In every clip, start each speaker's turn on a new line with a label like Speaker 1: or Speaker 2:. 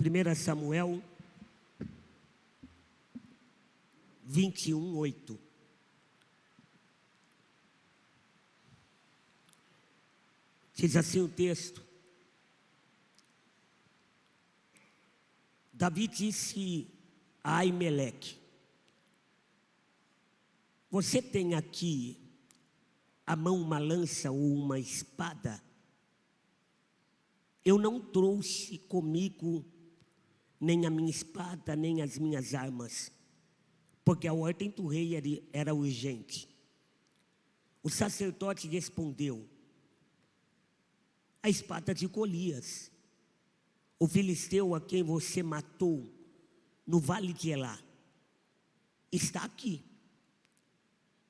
Speaker 1: 1 Samuel 21:8. Diz assim o texto: Davi disse a Aimeleque: você tem aqui à mão uma lança ou uma espada? Eu não trouxe comigo nem a minha espada, nem as minhas armas, porque a ordem do rei era urgente. O sacerdote respondeu: a espada de Golias, o filisteu a quem você matou no vale de Elá, está aqui.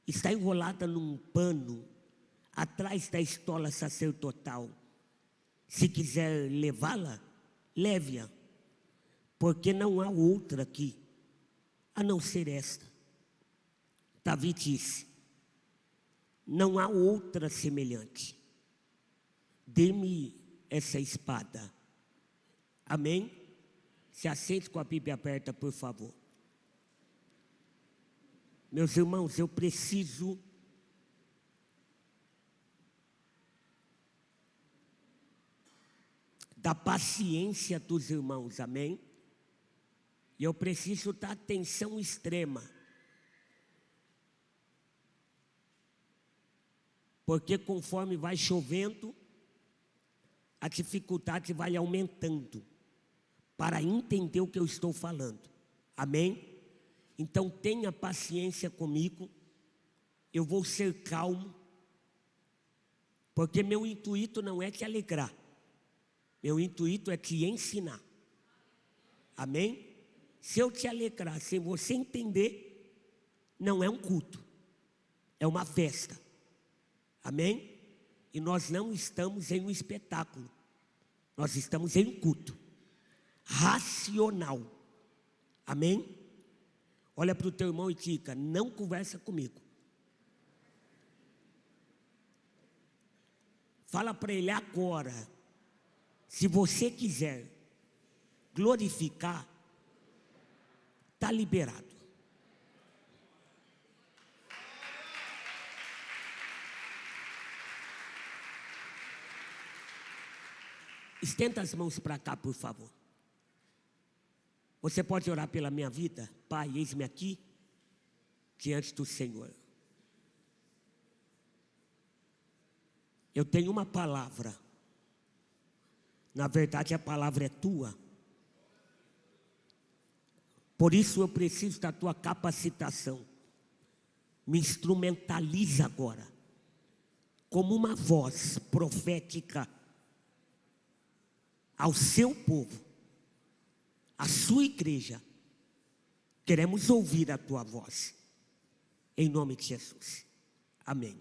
Speaker 1: Está enrolada num pano atrás da estola sacerdotal. Se quiser levá-la, leve-a, porque não há outra aqui, a não ser esta. Davi disse: não há outra semelhante. Dê-me essa espada. Amém? Se assente com a Bíblia aberta, por favor. Meus irmãos, eu preciso da paciência dos irmãos, amém? E eu preciso da atenção extrema, porque conforme vai chovendo, a dificuldade vai aumentando para entender o que eu estou falando, amém? Então tenha paciência comigo, eu vou ser calmo, porque meu intuito não é te alegrar, meu intuito é te ensinar, amém? Se eu te alegrar sem você entender, não é um culto, é uma festa, amém? E nós não estamos em um espetáculo, nós estamos em um culto racional, amém? Olha para o teu irmão e diga: não conversa comigo. Fala para ele agora: se você quiser glorificar, está liberado. Estenda as mãos para cá, por favor. Você pode orar pela minha vida? Pai, eis-me aqui diante do Senhor. Eu tenho uma palavra. Na verdade, a palavra é tua. Por isso eu preciso da tua capacitação. Me instrumentaliza agora como uma voz profética ao seu povo, à sua igreja. Queremos ouvir a tua voz, em nome de Jesus, amém.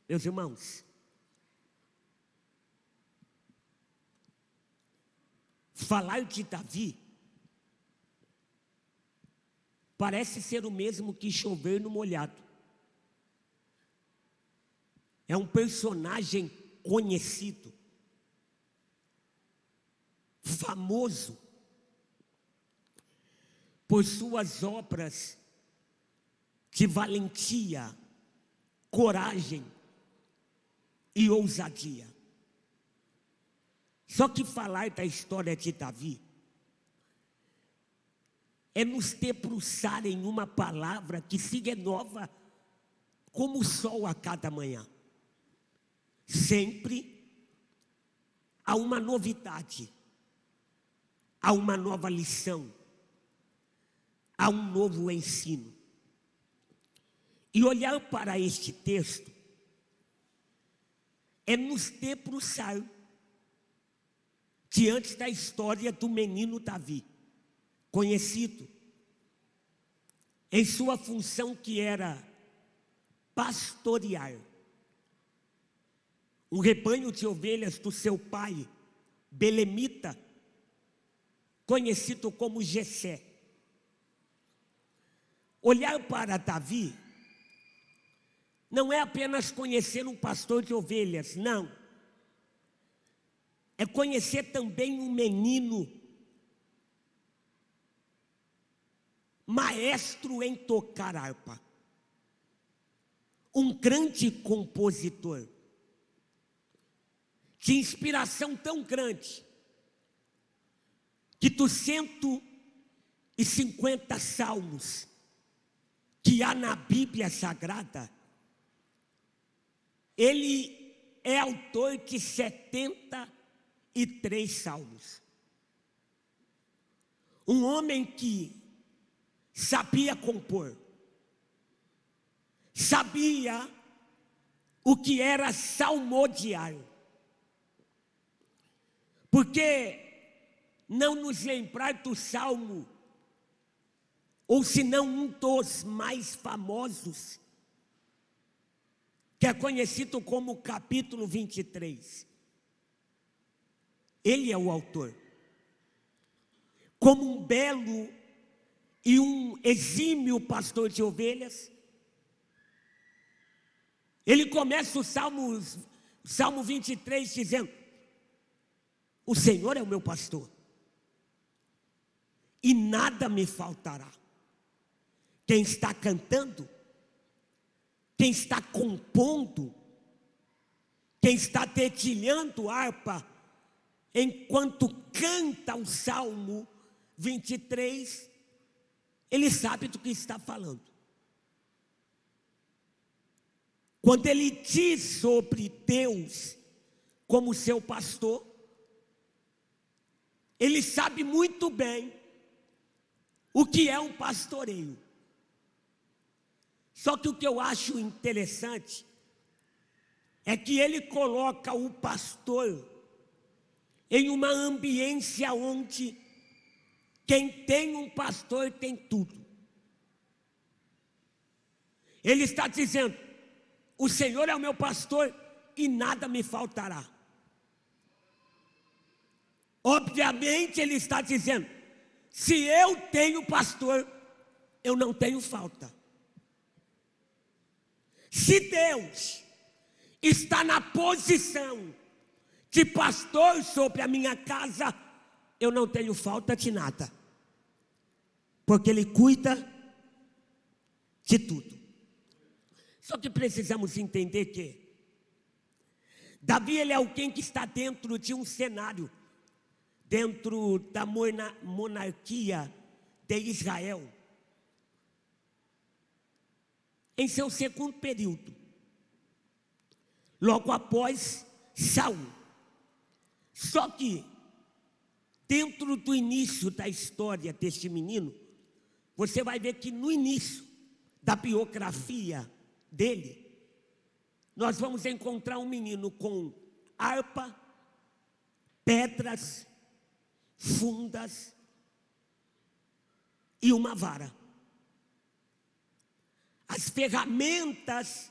Speaker 1: Meus irmãos, falar de Davi parece ser o mesmo que chover no molhado. É um personagem conhecido, famoso por suas obras de valentia, coragem e ousadia. Só que falar da história de Davi é nos debruçar em uma palavra que se renova como o sol a cada manhã. Sempre há uma novidade, há uma nova lição, há um novo ensino. E olhar para este texto é nos debruçar diante da história do menino Davi, conhecido em sua função que era pastorear um rebanho de ovelhas do seu pai, belemita, conhecido como Jessé. Olhar para Davi não é apenas conhecer um pastor de ovelhas, não. é conhecer também um menino maestro em tocar harpa, um grande compositor, de inspiração tão grande, que dos 150 salmos que há na Bíblia Sagrada, ele é autor de 73 salmos. Um homem que sabia compor, sabia o que era salmodiar. Porque não nos lembrar do salmo, ou se não um dos mais famosos, que é conhecido como capítulo 23. Ele é o autor. Como um belo e um exímio pastor de ovelhas, ele começa o Salmo 23 dizendo: o Senhor é o meu pastor, e nada me faltará. Quem está cantando, quem está compondo, quem está dedilhando harpa, enquanto canta o Salmo 23, ele sabe do que está falando. Quando ele diz sobre Deus como seu pastor, ele sabe muito bem o que é um pastoreio. Só que o que eu acho interessante é que ele coloca o pastor em uma ambiência onde quem tem um pastor tem tudo. Ele está dizendo: o Senhor é o meu pastor e nada me faltará. Obviamente ele está dizendo: se eu tenho pastor, eu não tenho falta. Se Deus está na posição de pastor sobre a minha casa, eu não tenho falta de nada, porque Ele cuida de tudo. Só que precisamos entender que Davi, ele é alguém que está dentro de um cenário, dentro da monarquia de Israel, em seu segundo período, logo após Saul. Só que, dentro do início da história deste menino, você vai ver que no início da biografia dele, nós vamos encontrar um menino com harpa, pedras, fundas e uma vara. As ferramentas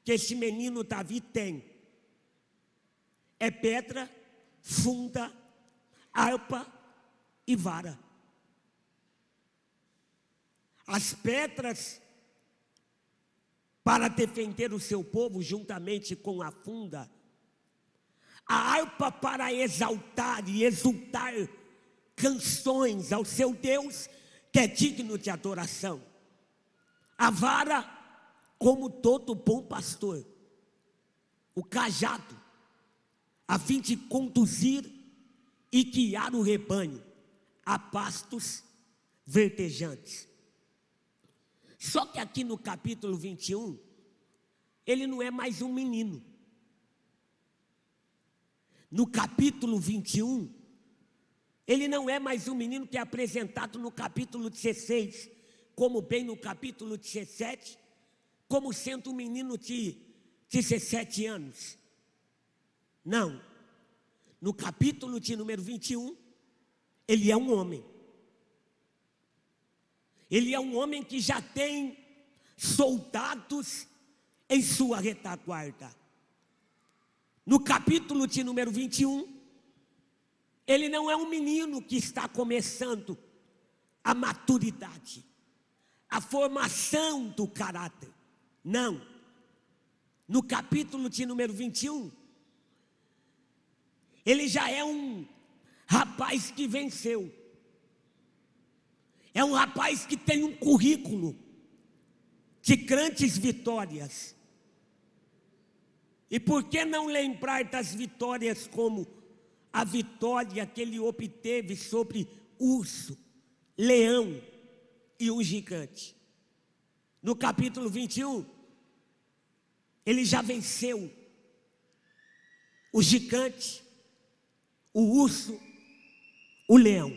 Speaker 1: que esse menino Davi tem é pedra, funda, harpa e vara. As pedras para defender o seu povo, juntamente com a funda, a harpa para exaltar e exultar canções ao seu Deus, que é digno de adoração. A vara, como todo bom pastor, o cajado, a fim de conduzir e guiar o rebanho a pastos verdejantes. Só que aqui no capítulo 21, ele não é mais um menino. No capítulo 21, ele não é mais um menino que é apresentado no capítulo 16, como bem no capítulo 17, como sendo um menino de 17 anos. Não. No capítulo de número 21, ele é um homem. Ele é um homem que já tem soldados em sua retaguarda. No capítulo de número 21, ele não é um menino que está começando a maturidade, a formação do caráter. Não. No capítulo de número 21, Ele já é um rapaz que venceu. É um rapaz que tem um currículo de grandes vitórias. E por que não lembrar das vitórias como a vitória que ele obteve sobre urso, leão e um gigante? No capítulo 21, ele já venceu o gigante, o urso, o leão.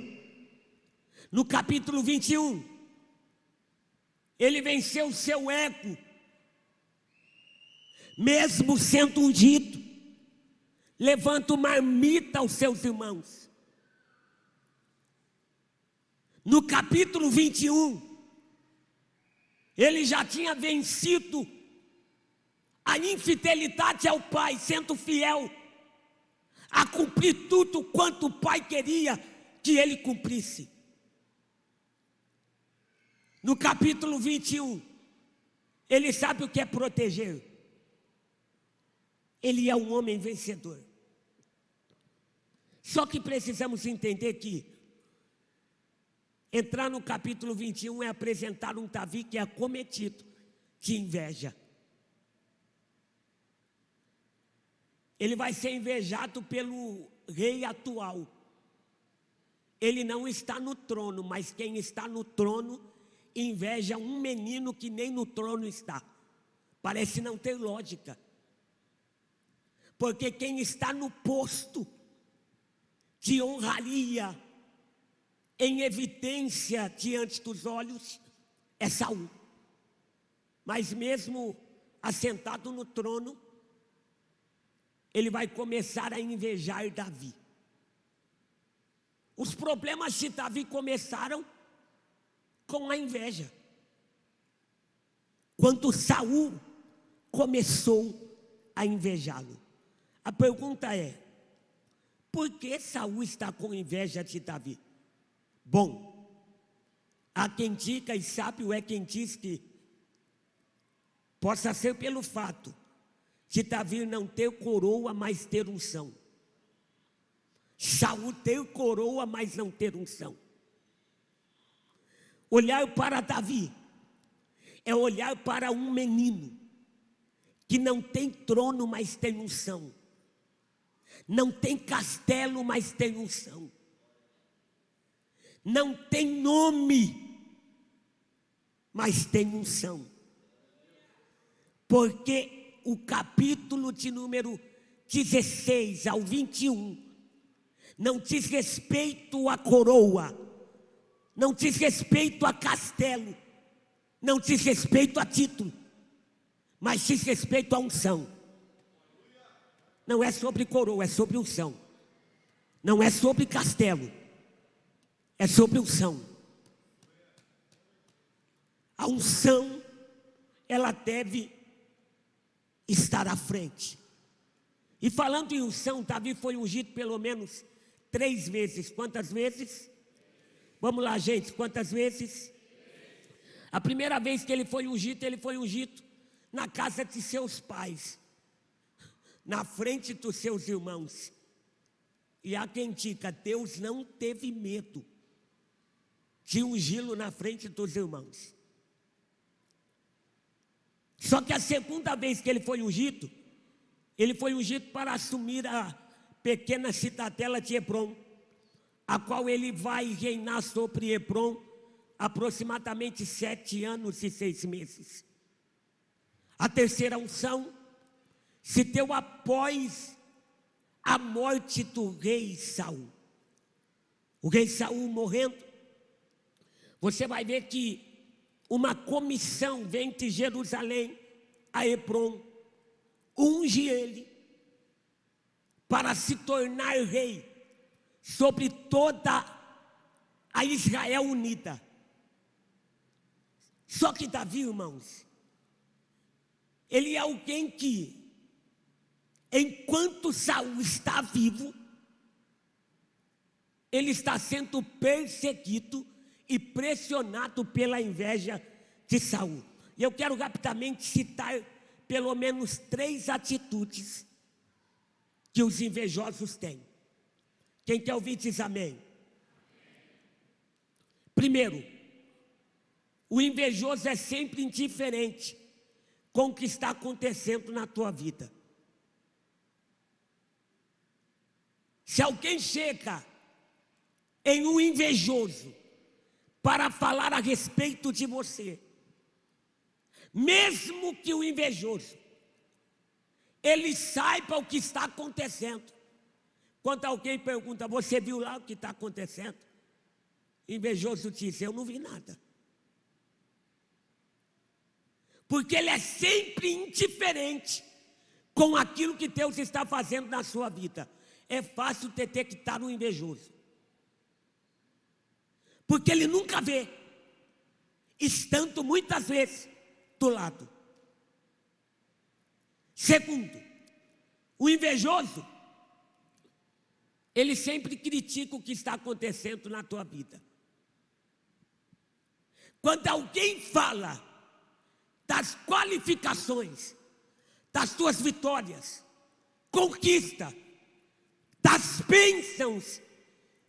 Speaker 1: No capítulo 21, ele venceu o seu ego, mesmo sendo ungido, levanta marmita aos seus irmãos. No capítulo 21, ele já tinha vencido a infidelidade ao pai, sendo fiel a cumprir tudo quanto o pai queria que ele cumprisse. No capítulo 21, ele sabe o que é proteger. Ele é um homem vencedor. Só que precisamos entender que entrar no capítulo 21 é apresentar um Davi que é acometido de inveja. Ele vai ser invejado pelo rei atual. Ele não está no trono, mas quem está no trono inveja um menino que nem no trono está. Parece não ter lógica. Porque quem está no posto de honraria em evidência diante dos olhos é Saul. Mas mesmo assentado no trono, ele vai começar a invejar Davi. Os problemas de Davi começaram com a inveja. Quando Saul começou a invejá-lo. A pergunta é: por que Saul está com inveja de Davi? Bom, há quem diga, e sábio é quem diz que possa ser pelo fato de Davi não ter coroa, mas ter unção. Saul ter coroa, mas não ter unção. Olhar para Davi é olhar para um menino que não tem trono, mas tem unção. Não tem castelo, mas tem unção. Não tem nome, mas tem unção. Porque o capítulo de número 16 ao 21 não diz respeito à coroa, não diz respeito a castelo, não diz respeito a título, mas diz respeito à unção. Não é sobre coroa, é sobre unção. Não é sobre castelo, é sobre unção. A unção, ela deve estar à frente. E falando em unção, Davi foi ungido pelo menos 3 vezes. Quantas vezes? Vamos lá, gente, quantas vezes? A primeira vez que ele foi ungido na casa de seus pais, na frente dos seus irmãos. E há quem diga, Deus não teve medo de ungí-lo na frente dos irmãos. Só que a segunda vez que ele foi ungido para assumir a pequena cidadela de Hebrom, a qual ele vai reinar sobre Hebrom aproximadamente 7 anos e 6 meses. A terceira unção se deu após a morte do rei Saul. O rei Saul morrendo, você vai ver que uma comissão vem de Jerusalém a Hebrom, unge ele para se tornar rei sobre toda a Israel unida. Só que Davi, irmãos, ele é alguém que, enquanto Saul está vivo, ele está sendo perseguido e pressionado pela inveja de Saul. E eu quero rapidamente citar pelo menos 3 atitudes que os invejosos têm. Quem quer ouvir diz amém. Primeiro, o invejoso é sempre indiferente com o que está acontecendo na tua vida. Se alguém chega em um invejoso para falar a respeito de você, mesmo que o invejoso ele saiba o que está acontecendo. Quando alguém pergunta, você viu lá o que está acontecendo? O invejoso diz, eu não vi nada. Porque ele é sempre indiferente com aquilo que Deus está fazendo na sua vida. É fácil detectar um invejoso. Porque ele nunca vê, estando muitas vezes do lado. Segundo, o invejoso, ele sempre critica o que está acontecendo na tua vida. Quando alguém fala das qualificações, das tuas vitórias, conquista, das bênçãos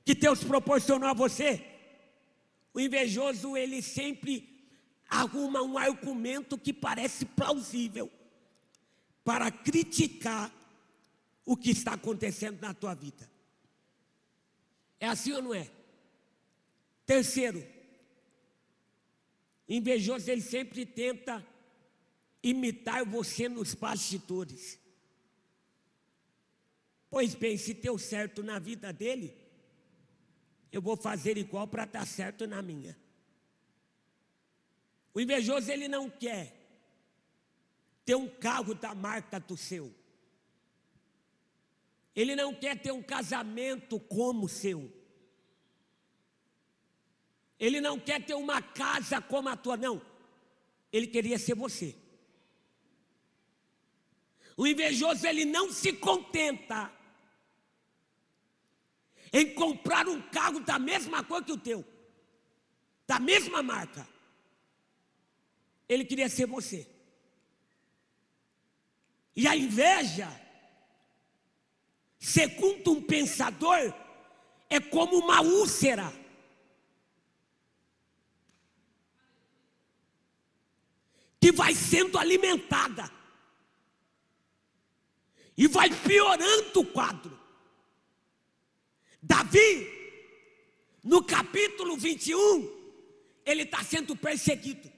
Speaker 1: que Deus proporcionou a você, o invejoso, ele sempre arruma um argumento que parece plausível para criticar o que está acontecendo na tua vida. É assim ou não é? Terceiro, o invejoso, ele sempre tenta imitar você nos bastidores. Pois bem, se deu certo na vida dele, eu vou fazer igual para dar certo na minha. O invejoso, ele não quer ter um carro da marca do seu. Ele não quer ter um casamento como o seu. Ele não quer ter uma casa como a tua, não. Ele queria ser você. O invejoso, ele não se contenta em comprar um carro da mesma cor que o teu, da mesma marca. Ele queria ser você. E a inveja, segundo um pensador, é como uma úlcera. Que vai sendo alimentada. E vai piorando o quadro. Davi, no capítulo 21, ele está sendo perseguido.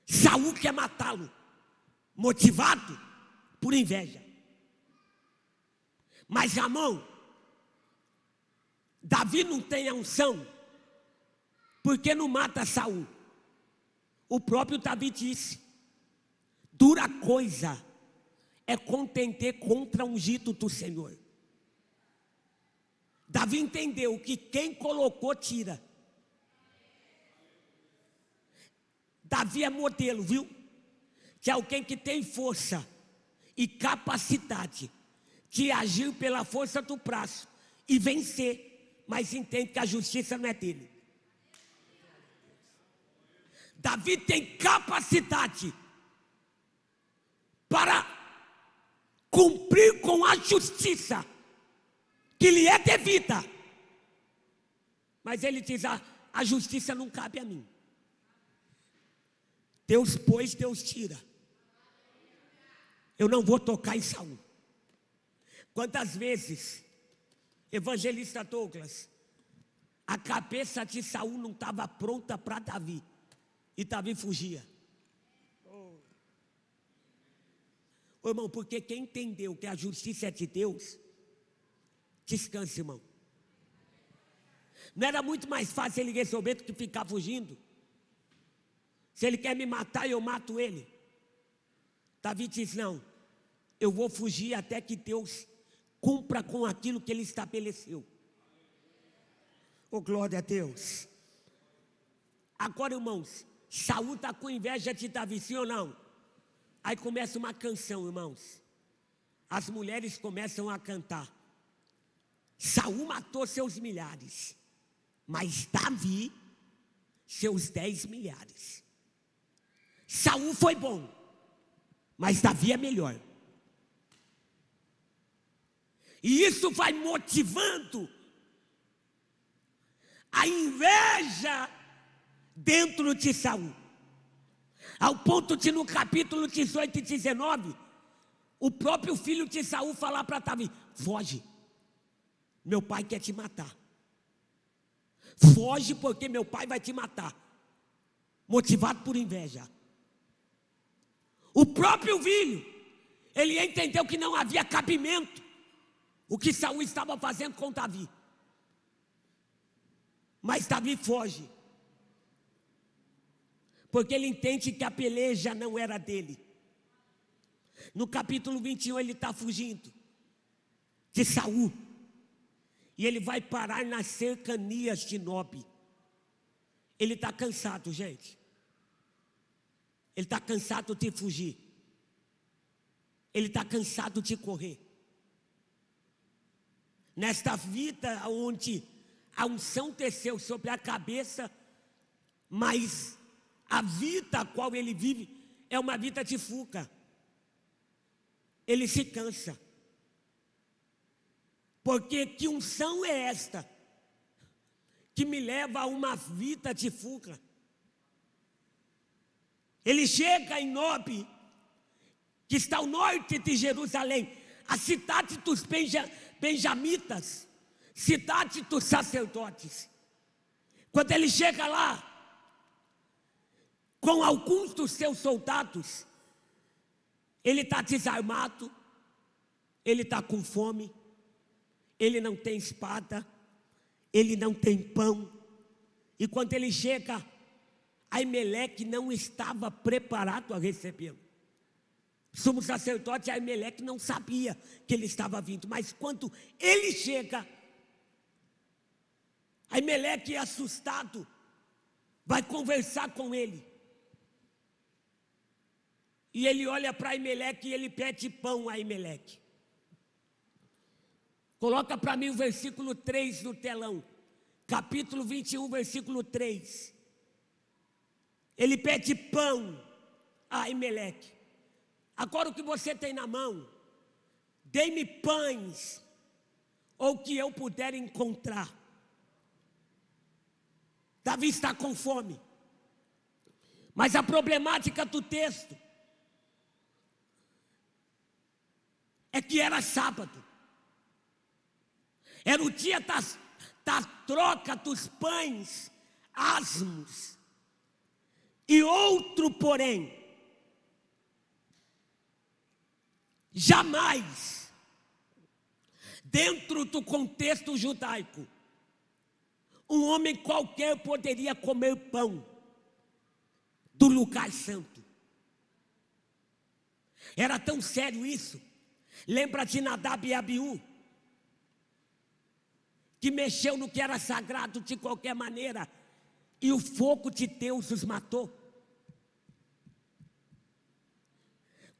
Speaker 1: Saul quer matá-lo, motivado por inveja. Mas Ramon, Davi não tem a unção, porque não mata Saul. O próprio Davi disse, dura coisa é contender contra o ungido do Senhor. Davi entendeu que quem colocou tira. Davi é modelo, viu? De alguém que tem força e capacidade de agir pela força do braço e vencer, mas entende que a justiça não é dele. Davi tem capacidade para cumprir com a justiça que lhe é devida. Mas ele diz, a justiça não cabe a mim. Deus pôs, Deus tira. Eu não vou tocar em Saul. Quantas vezes, evangelista Douglas, a cabeça de Saul não estava pronta para Davi, e Davi fugia. Ô, irmão, porque quem entendeu que a justiça é de Deus, descanse, irmão. Não era muito mais fácil ele resolver do que ficar fugindo? Se ele quer me matar, eu mato ele. Davi diz, não, eu vou fugir até que Deus cumpra com aquilo que ele estabeleceu. Oh, glória a Deus. Agora, irmãos, Saul está com inveja de Davi, sim ou não? Aí começa uma canção, irmãos. As mulheres começam a cantar. Saul matou seus milhares, mas Davi, seus 10 milhares. Saul foi bom, mas Davi é melhor. E isso vai motivando a inveja dentro de Saul. Ao ponto de no capítulo 18 e 19, o próprio filho de Saul falar para Davi: foge, meu pai quer te matar. Foge porque meu pai vai te matar. Motivado por inveja. O próprio filho, ele entendeu que não havia cabimento o que Saul estava fazendo com Davi. Mas Davi foge, porque ele entende que a peleja não era dele. No capítulo 21 ele está fugindo de Saul, e ele vai parar nas cercanias de Nob. Ele está cansado, gente. Ele está cansado de fugir. Ele está cansado de correr. Nesta vida onde a unção desceu sobre a cabeça, mas a vida a qual ele vive é uma vida de fuga. Ele se cansa. Porque que unção é esta que me leva a uma vida de fuga? Ele chega em Nob, que está ao norte de Jerusalém, a cidade dos benjamitas, cidade dos sacerdotes. Quando ele chega lá, com alguns dos seus soldados, ele está desarmado, ele está com fome, ele não tem espada, ele não tem pão. E quando ele chega, Aimeleque não estava preparado a recebê-lo. Sumo sacerdote Aimeleque não sabia que ele estava vindo, mas quando ele chega, Aimeleque, assustado, vai conversar com ele. E ele olha para Aimeleque e ele pede pão a Aimeleque. Coloca para mim o versículo 3 no telão. Capítulo 21, versículo 3. Ele pede pão a Aimeleque. Agora o que você tem na mão, dê-me pães, ou o que eu puder encontrar. Davi está com fome. Mas a problemática do texto é que era sábado. Era o dia da troca dos pães asmos. E outro, porém, jamais, dentro do contexto judaico, um homem qualquer poderia comer pão do lugar santo. Era tão sério isso. Lembra de Nadab e Abiú, que mexeu no que era sagrado de qualquer maneira, e o fogo de Deus os matou.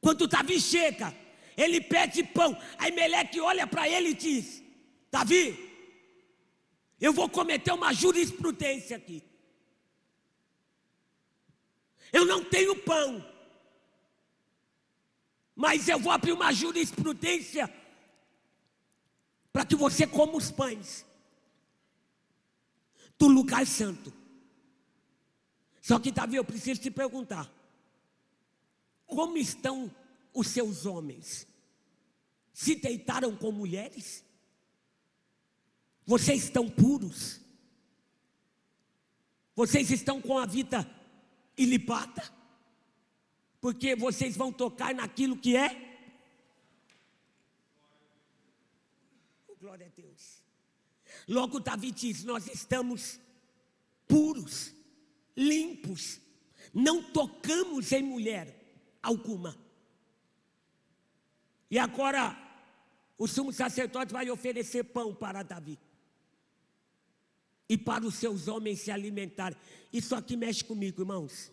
Speaker 1: Quando Davi chega, ele pede pão. Aimeleque olha para ele e diz: Davi, eu vou cometer uma jurisprudência aqui. Eu não tenho pão, mas eu vou abrir uma jurisprudência para que você coma os pães do lugar santo. Só que, Davi, eu preciso te perguntar: como estão os seus homens? Se deitaram com mulheres? Vocês estão puros? Vocês estão com a vida ilibada? Porque vocês vão tocar naquilo que é? Glória a Deus. Logo Davi diz: nós estamos puros, limpos, não tocamos em mulher alguma. E agora o sumo sacerdote vai oferecer pão para Davi e para os seus homens se alimentarem. Isso aqui mexe comigo, irmãos,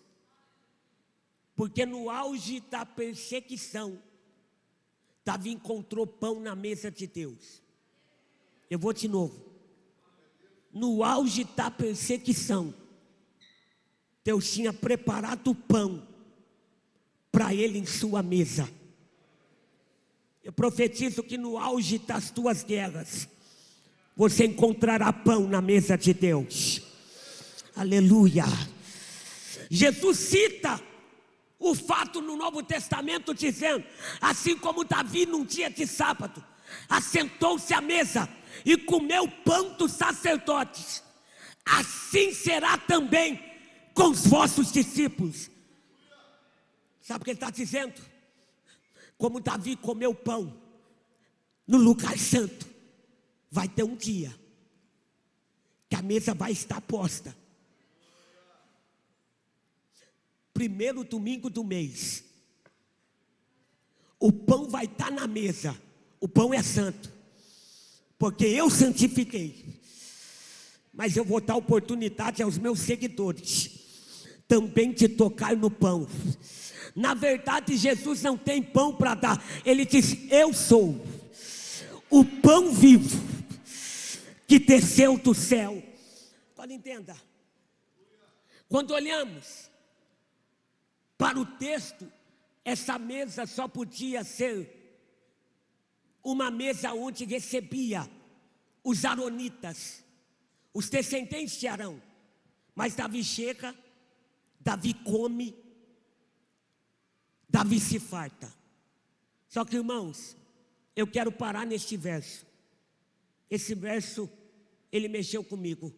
Speaker 1: porque no auge da perseguição, Davi encontrou pão na mesa de Deus. Eu vou de novo. No auge da perseguição, Deus tinha preparado o pão para ele em sua mesa. Eu profetizo que no auge das tuas guerras, você encontrará pão na mesa de Deus. Aleluia. Jesus cita o fato no Novo Testamento dizendo, assim como Davi num dia de sábado, assentou-se à mesa e comeu pão dos sacerdotes, assim será também com os vossos discípulos. Sabe o que ele está dizendo? Como Davi comeu pão no lugar santo, vai ter um dia que a mesa vai estar posta. Primeiro domingo do mês, o pão vai estar na mesa. O pão é santo, porque eu santifiquei. Mas eu vou dar oportunidade aos meus seguidores também de tocar no pão. Na verdade, Jesus não tem pão para dar. Ele diz, eu sou o pão vivo que desceu do céu. Agora entenda, quando olhamos para o texto, essa mesa só podia ser uma mesa onde recebia os aronitas, os descendentes de Arão. Mas Davi chega, Davi come, Davi se farta. Só que, irmãos, eu quero parar neste verso. Esse verso, ele mexeu comigo.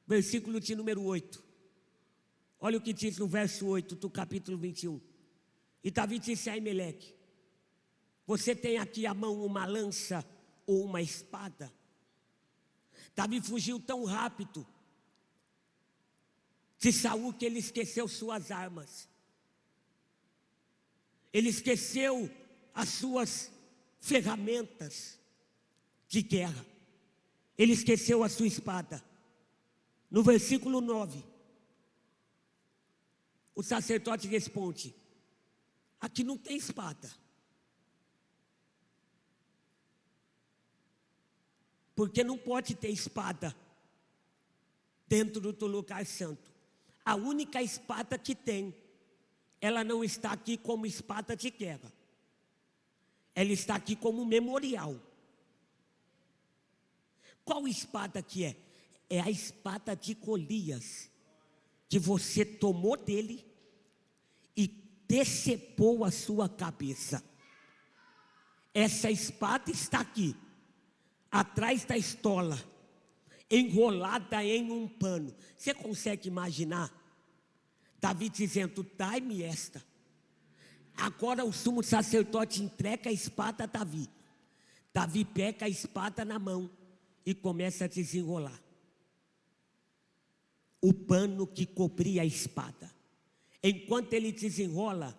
Speaker 1: Versículo de número 8. Olha o que diz no verso 8 do capítulo 21. E Davi disse a Aimeleque, você tem aqui à mão uma lança ou uma espada? Davi fugiu tão rápido de Saul que ele esqueceu suas armas. Ele esqueceu as suas ferramentas de guerra. Ele esqueceu a sua espada. No versículo 9, o sacerdote responde, aqui não tem espada. Porque não pode ter espada dentro do lugar santo. A única espada que tem, ela não está aqui como espada de guerra. Ela está aqui como memorial. Qual espada que é? É a espada de Golias, que você tomou dele e decepou a sua cabeça. Essa espada está aqui, atrás da estola, enrolada em um pano. Você consegue imaginar? Davi dizendo, dai-me esta. Agora o sumo sacerdote entrega a espada a Davi. Davi pega a espada na mão e começa a desenrolar o pano que cobria a espada. Enquanto ele desenrola,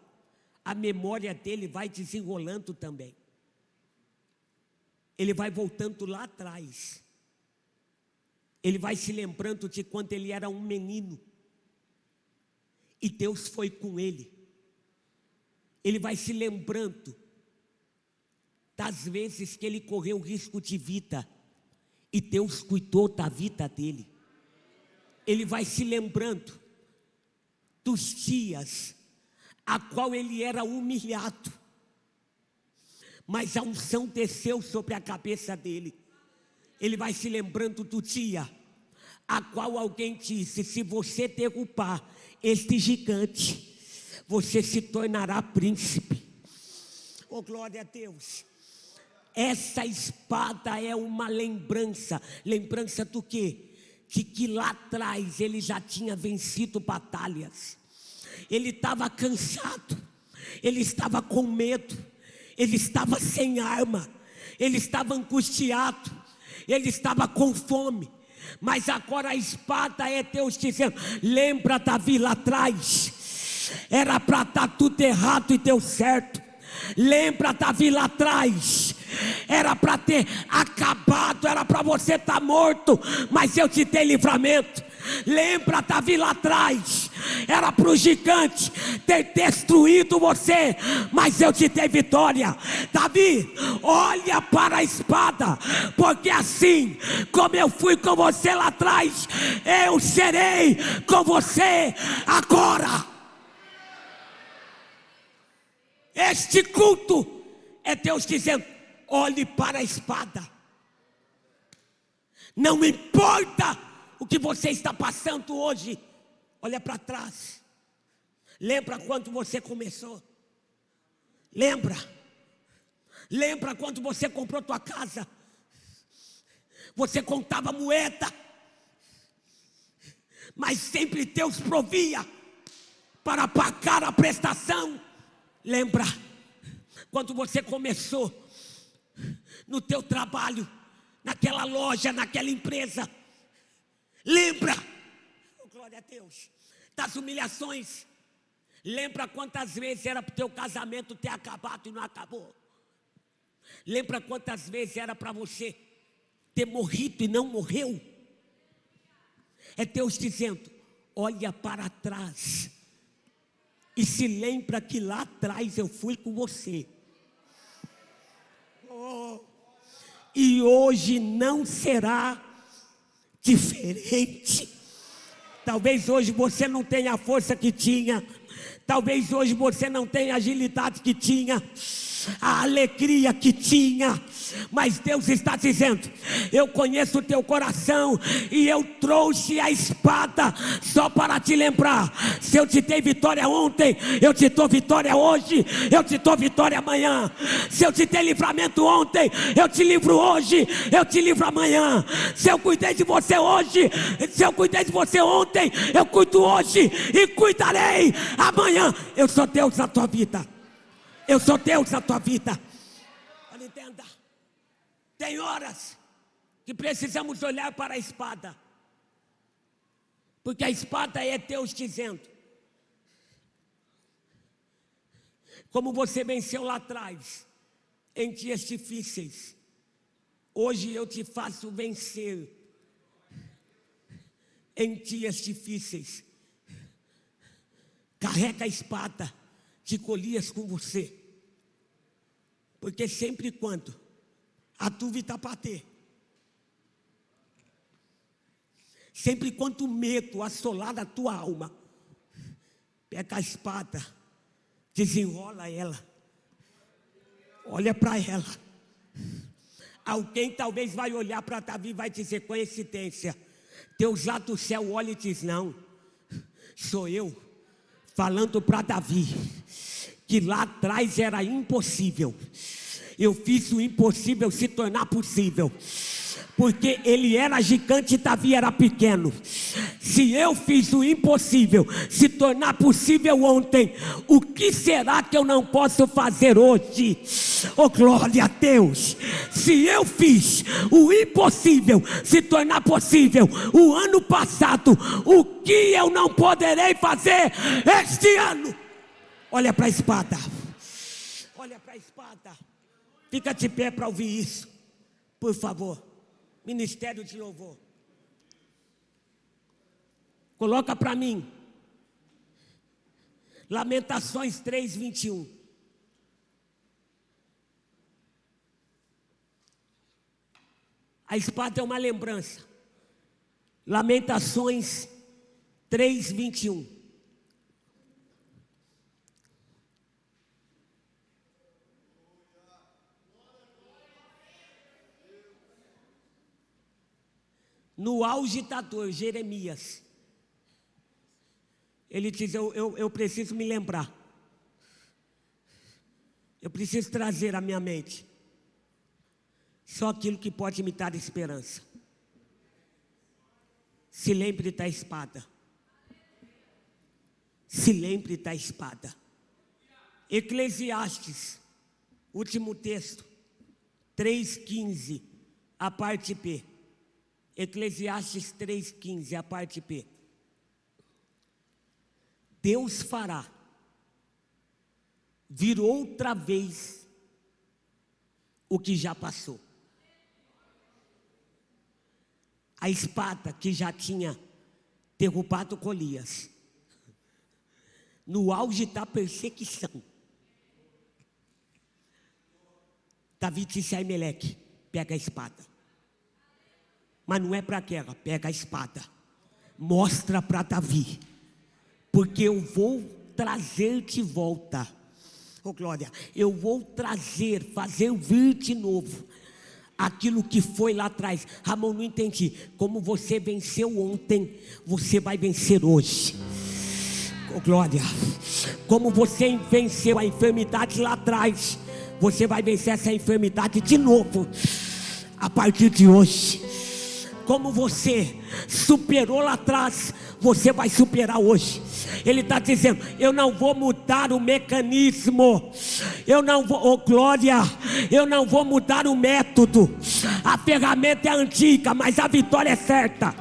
Speaker 1: a memória dele vai desenrolando também. Ele vai voltando lá atrás. Ele vai se lembrando de quando ele era um menino e Deus foi com ele. Ele vai se lembrando das vezes que ele correu risco de vida e Deus cuidou da vida dele. Ele vai se lembrando dos dias a qual ele era humilhado, mas a unção desceu sobre a cabeça dele. Ele vai se lembrando do dia a qual alguém disse, se você derrubar este gigante, você se tornará príncipe. Oh, glória a Deus. Essa espada é uma lembrança. Lembrança do quê? De que lá atrás ele já tinha vencido batalhas. Ele estava cansado, ele estava com medo, ele estava sem arma, ele estava angustiado, ele estava com fome. Mas agora a espada é Deus dizendo, lembra Davi lá atrás, era para dar tudo errado e deu certo. Lembra Davi lá atrás, era para ter acabado, era para você estar morto, mas eu te dei livramento. Lembra Davi lá atrás, era para o gigante ter destruído você, mas eu te dei vitória. Davi, olha para a espada, porque assim como eu fui com você lá atrás, eu serei com você agora. Este culto é Deus dizendo: olhe para a espada. Não importa o que você está passando hoje, olha para trás. Lembra quando você começou? Lembra quando você comprou tua casa? Você contava moeda, mas sempre Deus provia para pagar a prestação. Lembra quando você começou no teu trabalho, naquela loja, naquela empresa? Lembra, oh, glória a Deus, das humilhações? Lembra quantas vezes era para o teu casamento ter acabado e não acabou? Lembra quantas vezes era para você ter morrido e não morreu? É Deus dizendo: olha para trás e se lembra que lá atrás eu fui com você. Oh, e hoje não será diferente. Talvez hoje você não tenha a força que tinha, talvez hoje você não tenha a agilidade que tinha, a alegria que tinha, mas Deus está dizendo: eu conheço o teu coração e eu trouxe a espada só para te lembrar. Se eu te dei vitória ontem, eu te dou vitória hoje, eu te dou vitória amanhã. Se eu te dei livramento ontem, eu te livro hoje, eu te livro amanhã. Se eu cuidei de você hoje, se eu cuidei de você ontem, eu cuido hoje e cuidarei amanhã. Eu sou Deus na tua vida. Eu sou Deus na tua vida. Olha, entenda. Tem horas que precisamos olhar para a espada, porque a espada é Deus dizendo: como você venceu lá atrás, em dias difíceis, hoje eu te faço vencer em dias difíceis. Carrega a espada de Golias com você, porque sempre quando a dúvida bater, sempre quando o medo assolar a tua alma, pega a espada, desenrola ela, olha para ela. Alguém talvez vai olhar para Davi e vai dizer: coincidência. Deus lá do céu olha e diz: não, sou eu falando para Davi que lá atrás era impossível. Eu fiz o impossível se tornar possível, porque ele era gigante e Davi era pequeno. Se eu fiz o impossível se tornar possível ontem, o que será que eu não posso fazer hoje? Oh, glória a Deus! Se eu fiz o impossível se tornar possível o ano passado, o que eu não poderei fazer este ano? Olha para a espada. Olha para a espada. Fica de pé para ouvir isso, por favor. Ministério de louvor. Coloca para mim Lamentações 3:21. A espada é uma lembrança. Lamentações 3:21. No auge da dor, Jeremias, ele diz: eu preciso me lembrar, eu preciso trazer à minha mente só aquilo que pode me dar esperança. Se lembre da espada. Se lembre da espada. Eclesiastes, último texto, 3:15, a parte P. Eclesiastes 3:15, a parte P. Deus fará vir outra vez o que já passou. A espada que já tinha derrubado Golias, no auge da perseguição, Davi disse a Aimeleque: pega a espada. Mas não é para a guerra, pega a espada. Mostra para Davi, porque eu vou trazer de volta Oh glória, eu vou trazer, fazer vir de novo aquilo que foi lá atrás. Ramon, não entendi. Como você venceu ontem, você vai vencer hoje. Oh glória, como você venceu a enfermidade lá atrás, você vai vencer essa enfermidade de novo a partir de hoje. Como você superou lá atrás, você vai superar hoje. Ele está dizendo: eu não vou mudar o mecanismo, eu não vou, oh glória, eu não vou mudar o método. A ferramenta é antiga, mas a vitória é certa.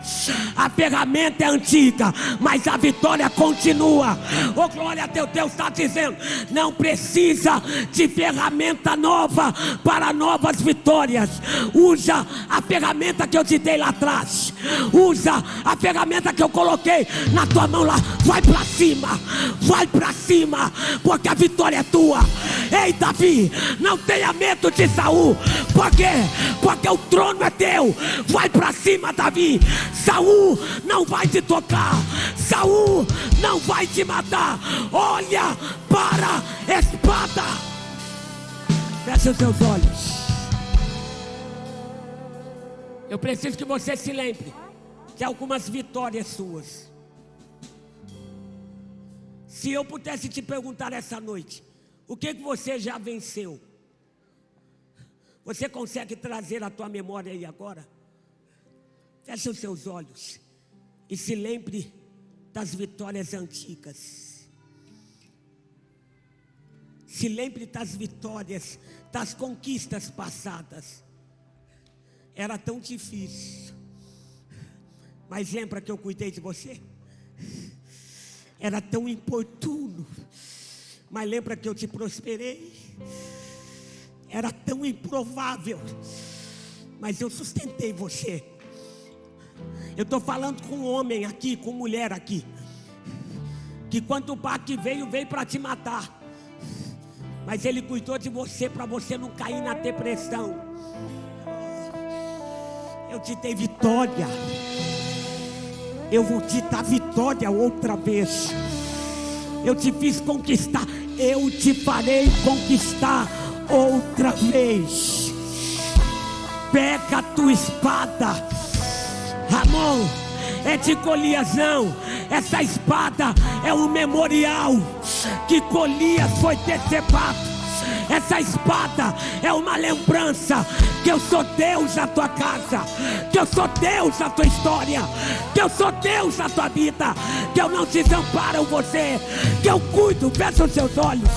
Speaker 1: A ferramenta é antiga, mas a vitória continua. Oh glória, teu Deus está dizendo: não precisa de ferramenta nova para novas vitórias. Usa a ferramenta que eu te dei lá atrás. Usa a ferramenta que eu coloquei na tua mão lá. Vai para cima, vai para cima, porque a vitória é tua. Ei Davi, não tenha medo de Saul. Por quê? Porque o trono é teu. Vai para cima, Davi. Saul não vai te tocar, Saul não vai te matar. Olha para a espada. Feche os seus olhos. Eu preciso que você se lembre de algumas vitórias suas. Se eu pudesse te perguntar essa noite, o que você já venceu? Você consegue trazer a tua memória aí agora? Feche os seus olhos e se lembre das vitórias antigas. Se lembre das vitórias, das conquistas passadas. Era tão difícil, mas lembra que eu cuidei de você? Era tão importuno, mas lembra que eu te prosperei? Era tão improvável, mas eu sustentei você. Eu estou falando com homem aqui, com mulher aqui, que quando o baque veio para te matar, mas ele cuidou de você para você não cair na depressão. Eu te dei vitória. Eu vou te dar vitória outra vez. Eu te fiz conquistar. Eu te farei conquistar outra vez. Pega a tua espada. Ramon, é de Golias não. Essa espada é um memorial que Golias foi decepado. Essa espada é uma lembrança que eu sou Deus na tua casa, que eu sou Deus na tua história, que eu sou Deus na tua vida, que eu não desamparo você, que eu cuido. Fecha os seus olhos.